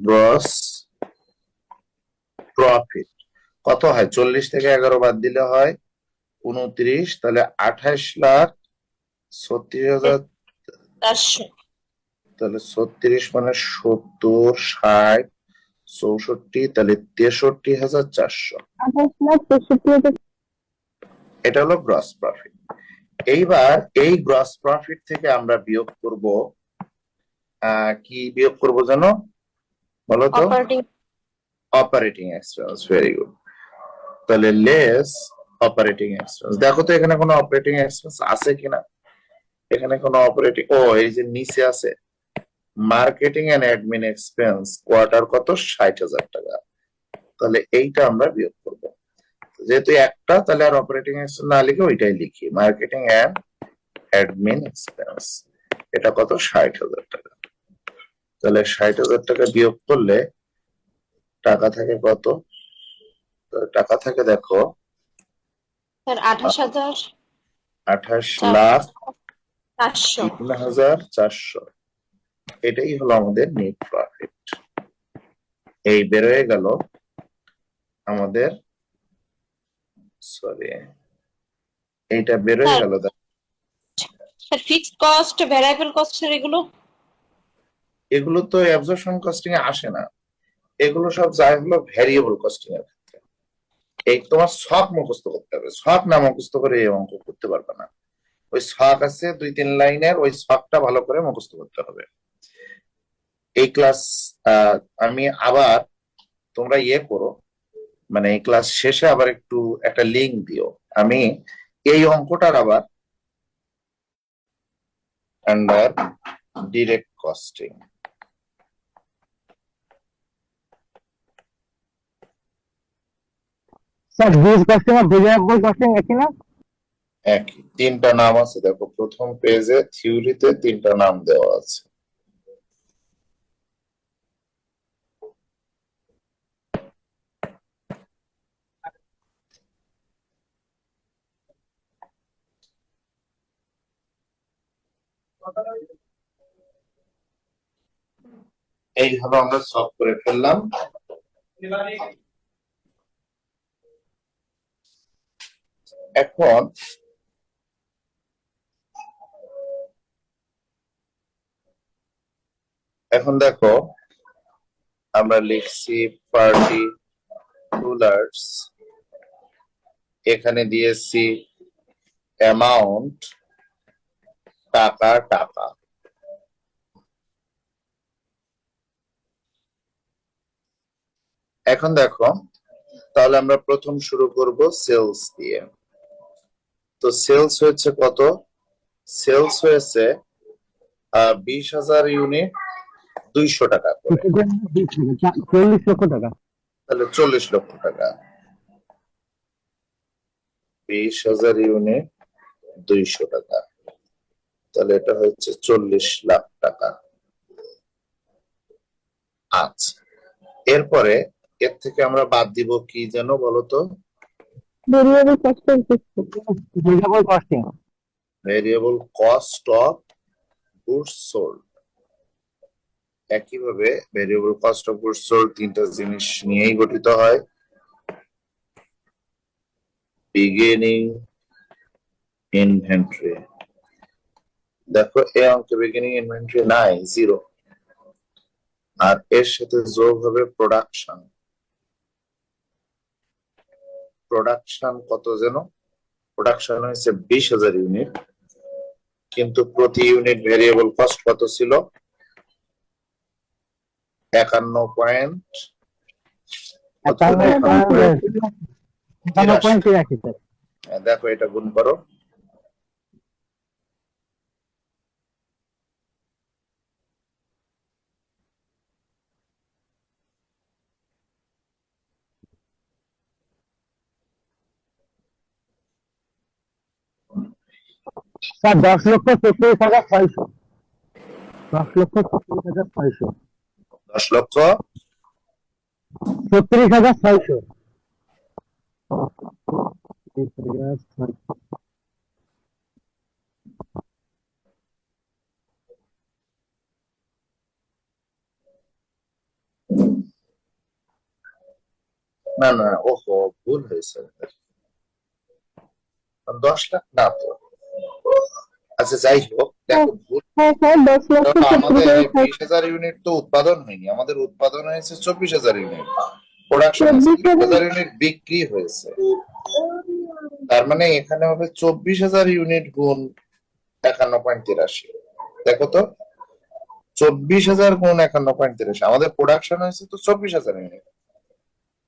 গ্রস প্রফিট কত হয়? 40 থেকে 11 বাদ দিলে হয় 29, তাহলে 28,36,000। 400। তাহলে 36 মানে 70, 60, 64, তাহলে 63,400। 28,63,000। এটা হলো গ্রস প্রফিট। এইবার এই গ্রস প্রফিট থেকে আমরা বিয়োগ করব, কি বিয়োগ করব জানো? বলো তো? Operating. Operating expense. Very good. তাহলে লেস অপারেটিং এক্সপেন্স। দেখো তো এখানে কোনো অপারেটিং এক্সপেন্স আছে কিনা? এখানে কোনো অপারেটিং, ও এই যে নিচে আছে marketing and admin expense, quarter কত? 60,000 টাকা। তাহলে এইটা আমরা বিয়োগ করব। যেহেতু একটা, তাহলে আর অপারেটিং এক্সপেন্স না লিখে ওইটাই লিখি, মার্কেটিং এন্ড অ্যাডমিন এক্সপেন্স। এটা কত? 60,000 টাকা। তাহলে 60,000 টাকা বিয়োগ করলে টাকা থাকে কত? টাকা থাকে দেখো স্যার 28,000 28,03,400। 400। এটাই হলো আমাদের নেট প্রফিট। এই বেরোয় গেল আমাদের, সরি, এইটা বেরোয় গেল। Sir fixed cost, variable cost এগুলো? এগুলো তো অ্যাবজর্পশন কস্টিং এ আসে না, এগুলো সব যায় হলো ভ্যারিয়েবল কস্টিং এর ক্ষেত্রে। এই তোমার ছক মুখস্থ করতে হবে, ছক না মুখস্থ করে এই অঙ্ক করতে পারবে না। ওই ছক আছে 2-3 লাইনের, ওই ছকটা ভালো করে মুখস্থ করতে হবে। এই ক্লাস আমি আবার, তোমরা করো, মানে এই ক্লাস শেষে আবার একটু একটা লিংক দিও, আমি এই অঙ্কটার আবার under direct costing. Sir good costing আর ভেরিয়েবল কস্টিং একই না? একই, 3টা নাম আছে দেখো, প্রথম পেজে থিওরিতে 3টা নাম দেওয়া আছে। এইভাবে আমরা সলভ করে ফেললাম। এখন দেখো আমরা লিখছি পার্টিকুলার্স, এখানে দিয়েছি অ্যামাউন্ট, টাকা টাকা। এখন দেখো তাহলে আমরা প্রথম শুরু করব সেলস দিয়ে। তো সেলস হয়েছে কত? সেলস হয়েছে 20,000 ইউনিট 200 টাকা করে, 40 লক্ষ টাকা। তাহলে 40 লক্ষ টাকা। 20,000 ইউনিট 200 টাকা, তাহলে এটা হচ্ছে 40 লাখ টাকা। আচ্ছা, এরপরে এর থেকে আমরা বাদ দিব কি যেন বলতো? Variable costing. Variable costing, variable cost of goods sold. একইভাবে variable cost of goods sold তিনটা জিনিস নিয়েই গঠিত হয়। বিগিনিং ইনভেন্টরি, দেখো এই অঙ্কে বিগিনিং ইনভেন্টরি নাই, 0। আর এর সাথে যোগ হবে প্রোডাকশন। প্রোডাকশন কত যেন? প্রোডাকশন হয়েছে 20,000 ইউনিট, কিন্তু প্রতি ইউনিট ভেরিয়েবল কস্ট কত ছিল? 51.83। দেখো এটা গুণ করো। স্যার 10,36,600। 10,36,600। 10,36,600। 36,600। না না, ওহো ভুল হয়েছে, 10 লাখ না তো। আচ্ছা যাই হোক, দেখো ভুল। হ্যাঁ স্যার 10,36,600। আমাদের 20,000 ইউনিট তো উৎপাদন হয়নি, আমাদের উৎপাদন হয়েছে 24,000 ইউনিট, প্রোডাকশন 20,000 ইউনিট বিক্রি হয়েছে। তার মানে এখানে হবে 24,000 ইউনিট গুণ 51.83। দেখো তো, 24,000 গুণ 51.83, আমাদের প্রোডাকশন হয়েছে তো 24,000 ইউনিট।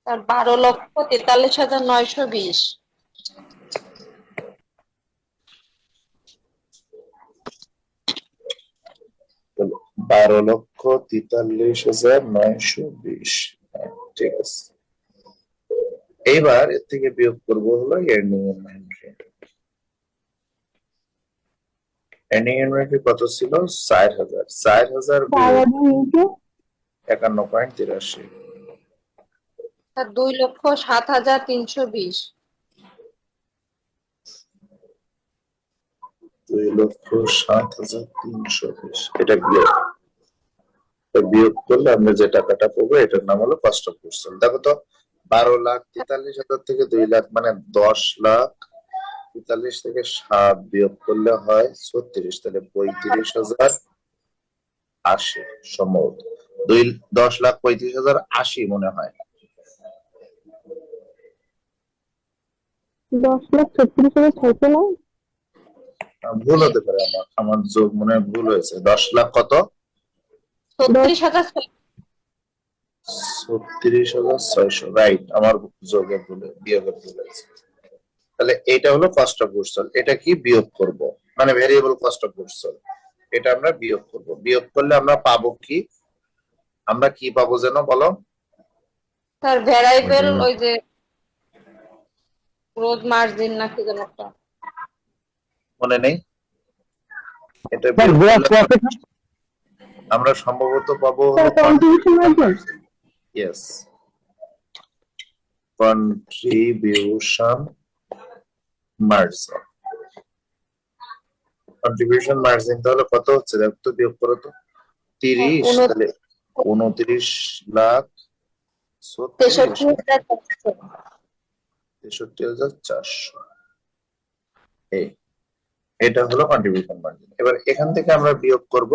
স্যার 12,43,920। 12,43,920। ঠিক আছে, এইবার এর থেকে বিয়োগ করবো হলো এন্ডিং ইনভেন্টরি। এন্ডিং ইনভেন্টরি কত ছিল? 4,000। 4,000 বিয়োগ 51.83। স্যার 2,07,320। 2,07,320, এটা বিয়োগ। বিয়োগ করলে আমরা যে টাকাটা পাবো এটার নাম হলো কস্ট অফ গুডস সোল্ড। দেখো তো 12,43,000 থেকে 2 লাখ মানে 10,43,000 থেকে 7 বিয়োগ করলে হয় 36, তাহলে 35,080 সম্ভবত। 10,35,080 মনে হয়। 10,36,600 না? ভুল হতে পারে, আমার যোগ মনে হয় ভুল হয়েছে। 10 লাখ কত? 36,000। 36,600, রাইট। আমার যোগের ভুলে বিয়োগের ভুল হয়েছে। তাহলে এটা হলো কস্ট অফ গুডস সোল্ড। এটা কি বিয়োগ করব, মানে variable cost of goods sold, এটা আমরা বিয়োগ করব। বিয়োগ করলে আমরা পাবো কি? আমরা কি পাবো যেন বলো? স্যার ভ্যারিয়েবল ওই যে গ্রোথ মার্জিন নাকি যেন একটা, মনে নেই। এটা স্যার বিয়োগ গ্রস করলে প্রফিট। আমরা সম্ভবত পাবো contribution margin. Yes, contribution margin. Contribution margin তাহলে কত হচ্ছে দেখো তো, বিয়োগ করো তো। 30, তাহলে 29,36,36,400 63,400। এটা হলো কন্ট্রিবিউশন মার্জিন। এবার এখান থেকে আমরা বিয়োগ করব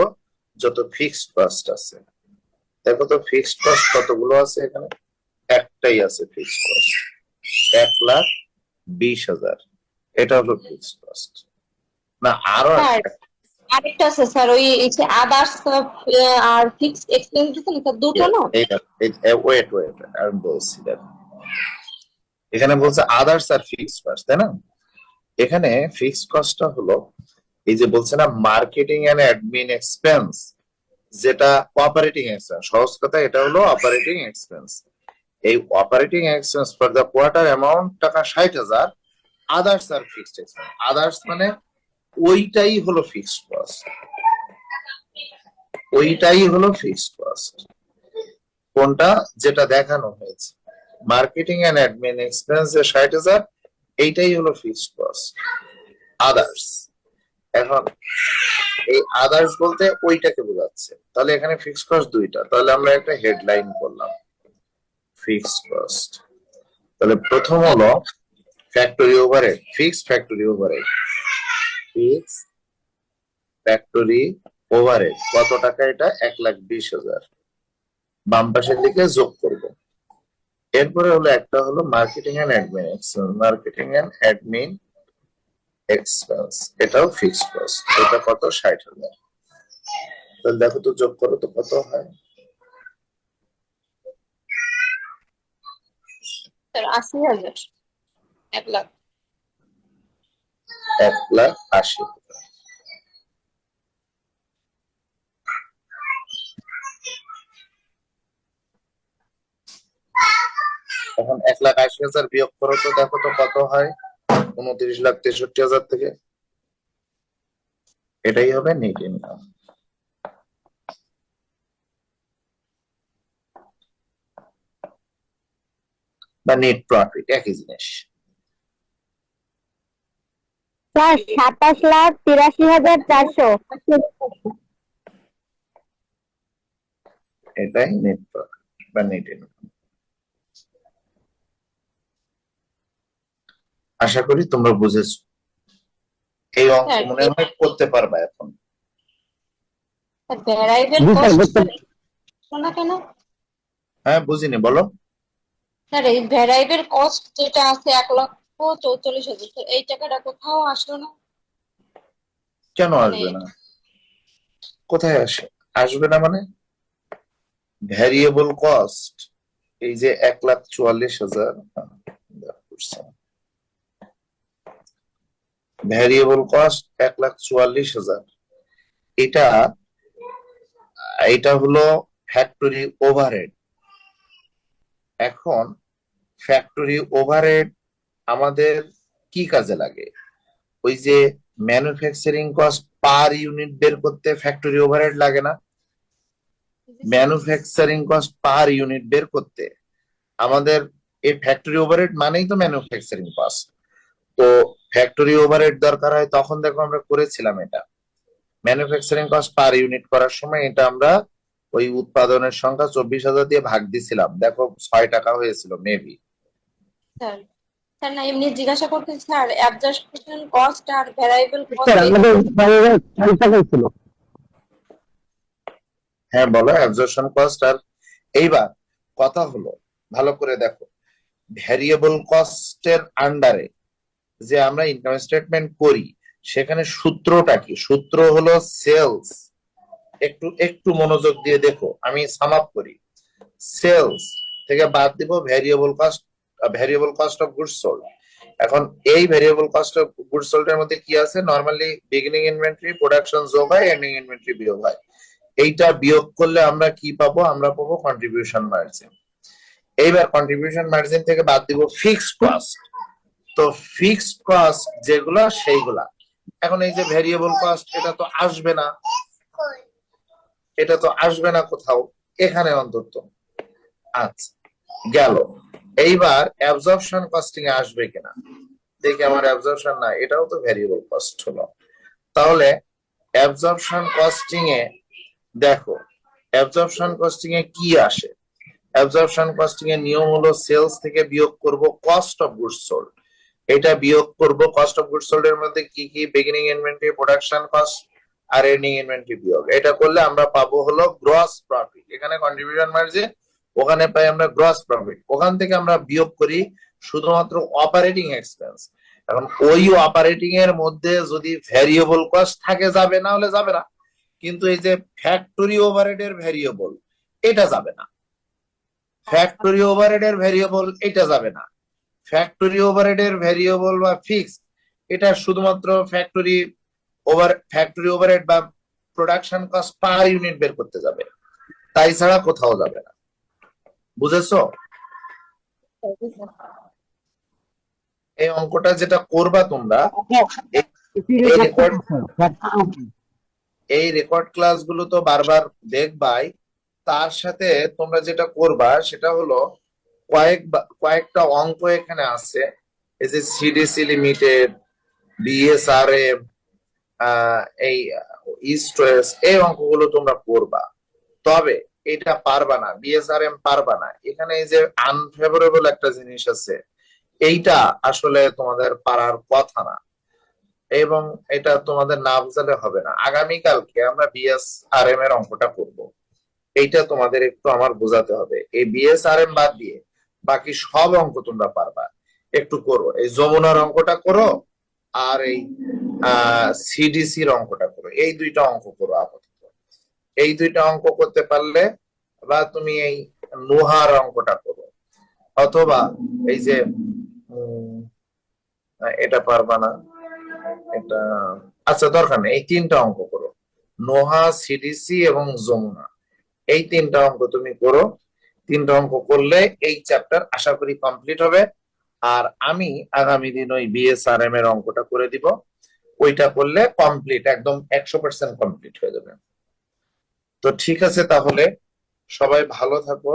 যত ফিক্সড কস্ট আছে। দেখো তো ফিক্সড কস্ট কতগুলো আছে এখানে, একটাই আছে ফিক্সড কস্ট, 1,20,000। এটা হলো ফিক্সড কস্ট না, আরো স্যার আরেকটা আছে স্যার, ওই আদার্স আর ফিক্সড এক্সপেন্স দিচ্ছেন স্যার, দুটো না? ওয়েট আমি বলছি দেখো, এখানে বলছে আদার্স আর ফিক্সড কস্ট, তাই না? এখানে ফিক্সড কস্টটা হলো এই যে বলছে না মার্কেটিং এন্ড অ্যাডমিন এক্সপেন্স, যেটা অপারেটিং এক্সপেন্স, সহজ কথা এটা হলো অপারেটিং এক্সপেন্স। এই operating expense for the quarter amount টাকা 60,000। আদার্স আর ফিক্সড এক্সপেন্স, আদার্স মানে ওইটাই হলো ফিক্সড কস্ট, ওইটাই হলো ফিক্সড কস্ট। কোনটা? যেটা দেখানো হয়েছে মার্কেটিং এন্ড অ্যাডমিন এক্সপেন্স যে 60,000, এইটাই হলো ফিক্সড কস্ট। আদার্স, এখন এই আদার্স বলতে ওইটাকে বোঝাচ্ছে। তাহলে এখানে ফিক্সড কস্ট দুইটা, তাহলে আমরা একটা হেডলাইন করলাম ফিক্সড কস্ট। তাহলে প্রথম হলো factory overhead, fixed factory overhead, fixed factory overhead কত টাকা? এটা 1,20,000, বাম পাশের দিকে যোগ করব। এরপরে হলো একটা হলো marketing and admin expense, marketing and admin expense, এটাও ফিক্সড কস্ট। এটা কত? 60,000। তাহলে দেখো তো যোগ করো তো কত হয়। স্যার 80,000, 1,00,000। 1,80,000। এখন 1,80,000 বিয়োগ করো তো দেখো তো কত হয় 29,63,000 থেকে। এটাই হবে নেট ইনকাম। বা নেট প্রফিট, একই জিনিস। স্যার 27,83,400। এটাই নেট প্রফিট বা নেট ইনকাম। আশা করি তোমরা বুঝেছো। এই অঙ্ক স্যার মনে হয় করতে পারবা এখন। ভ্যারাইবেল জি স্যার, কস্ট বুঝতে না কেন হ্যাঁ বুঝিনি, বলো। স্যার? এই ভ্যারাইবেল কস্ট যেটা আছে 1,44,000, তো এই টাকাটা কোথাও আসলো না কেন মানে? আসবে না? কোথায় আসবে না মানে ভ্যারিয়েবল কস্ট এই যে 1,44,000, ভ্যারিয়েবল কস্ট 1,44,000, এটা এটা হলো ফ্যাক্টরি ওভারহেড। এখন ফ্যাক্টরি ওভারহেড আমাদের কি কাজে লাগে? ওই যে ম্যানুফ্যাকচারিং কস্ট পার ইউনিট বের করতে ফ্যাক্টরি ওভারহেড লাগে না? ম্যানুফ্যাকচারিং কস্ট পার ইউনিট বের করতে আমাদের এই ফ্যাক্টরি ওভারহেড মানেই তো ম্যানুফ্যাকচারিং কস্ট। তো ফ্যাক্টরি ওভারহেড দরকার হয় তখন দেখো আমরা করেছিলাম এটা ম্যানুফ্যাকচারিং কস্ট পার ইউনিট করার সময়, এটা আমরা ওই উৎপাদনের সংখ্যা 24,000 দিয়ে ভাগ দিছিলাম, দেখো 6 টাকা হয়েছিল মেবি। স্যার স্যার না, এমনি জিজ্ঞাসা করতে স্যার, অ্যাবজর্পশন কস্ট আর ভ্যারিয়েবল কস্ট স্যার আমাদের 4 টাকাই ছিল। হ্যাঁ বলো, অ্যাবজর্পশন কস্ট। আর এইবার কথা হলো ভালো করে দেখো, ভ্যারিয়েবল কস্টের আন্ডারে যে আমরা ইনকাম স্টেটমেন্ট করি সেখানে সূত্রটা কি? সূত্র হলো সেলস। একটু একটু মনোযোগ দিয়ে দেখো, আমি সাম আপ করি। সেলস থেকে বাদ দিব variable cost of goods sold. এখন এই variable cost of goods sold এর মধ্যে কি আছে? নরমালি বিগিনিং ইনভেন্টরি, প্রোডাকশন যোগ হয়, এন্ডিং ইনভেন্টরি বিয়োগ হয়। এইটা বিয়োগ করলে আমরা কি পাবো? আমরা পাবো কন্ট্রিবিউশন মার্জিন। এইবার কন্ট্রিবিউশন মার্জিন থেকে বাদ দিব ফিক্সড কস্ট। তো ফিক্সড কস্ট যেগুলা সেইগুলা। এখন এই যে ভ্যারিয়েবল কস্ট, এটা তো আসবে না, এটা তো আসবে না কোথাও, এখানে অন্তত। আচ্ছা গেল। এইবার অ্যাবজর্পশন কস্টিং এ আসবে কিনা দেখি। আমার অ্যাবজর্পশন না, এটাও তো ভ্যারিয়েবল কস্ট হলো। তাহলে অ্যাবজর্পশন কস্টিং এ দেখো, অ্যাবজর্পশন কস্টিং এ কি আসে? অ্যাবজর্পশন কস্টিং এর নিয়ম হলো সেলস থেকে বিয়োগ করব কস্ট অফ গুডস সোল্ড। এটা বিয়োগ করব কস্ট অফ গুডস সোল্ড এর মধ্যে কি কি? বিগিনিং ইনভেন্টরি, প্রোডাকশন কস্ট আর এন্ডিং ইনভেন্টরি বিয়োগ। এটা করলে আমরা পাবো হলো গ্রস প্রফিট। এখানে কন্ট্রিবিউশন মার্জিন, ওখানে পাই আমরা গ্রস প্রফিট। ওখান থেকে আমরা বিয়োগ করি শুধুমাত্র অপারেটিং এক্সপেন্স। এখন ওই অপারেটিং এর মধ্যে যদি ভ্যারিয়েবল কস্ট থাকে যাবে, না হলে যাবে না। কিন্তু এই যে ফ্যাক্টরি ওভারহেড এর ভ্যারিয়েবল, এটা যাবে না। ফ্যাক্টরি ওভারহেড এর ভ্যারিয়েবল এটা যাবে না। ফ্যাক্টরি ওভারহেড এর ভ্যারিয়েবল বা ফিক্স, এটা শুধুমাত্র ফ্যাক্টরি ওভারহেড বা প্রোডাকশন কস্ট পার ইউনিট বের করতে যাবে, তাই ছাড়া কোথাও যাবে না। বুঝেছো? এই অঙ্কটা যেটা করবা তোমরা, এই রেকর্ড ক্লাসগুলো তো বারবার দেখবাই। তার সাথে তোমরা যেটা করবা সেটা হলো কয়েকটা অঙ্ক এখানে আছে, এই যে সিডিসি লিমিটেড, বিএসআরএম, এই ইস্ট ওয়েস্ট, এই অঙ্কগুলো তোমরা করবা। তবে এটা পারবা না, বিএসআরএম পারবা না। এখানে এই যে আনফেভারেবল একটা জিনিস আছে, এইটা আসলে তোমাদের পারার কথা না, এবং এটা তোমাদের না বুঝালে হবে না। আগামীকালকে আমরা বিএসআরএম এর অঙ্কটা করব, এইটা তোমাদের একটু আমার বোঝাতে হবে। এই বিএসআরএম বাদ দিয়ে বাকি সব অঙ্ক তোমরা পারবা। একটু করো, এই যমুনার অঙ্কটা করো আর এই সিডিসির অঙ্কটা করো, এই দুইটা অঙ্ক করো আপাতত। এই দুইটা অঙ্ক করতে পারলে, বা তুমি এই নোহার অঙ্কটা করো, অথবা এই যে এটা পারবা না, এটা আচ্ছা দরকার নেই, এই তিনটা অঙ্ক করো, নোহা, সিডিসি এবং যমুনা। এই তিনটা অঙ্ক তুমি করো। তিনটা অঙ্ক করলে এই চ্যাপ্টার আশা করি কমপ্লিট হবে। আর আমি আগামী দিন ওই বিএসআরএম এর অঙ্কটা করে দিব। ওইটা করলে কমপ্লিট, একদম 100% কমপ্লিট হয়ে যাবে। তো ঠিক আছে, তাহলে সবাই ভালো থাকো।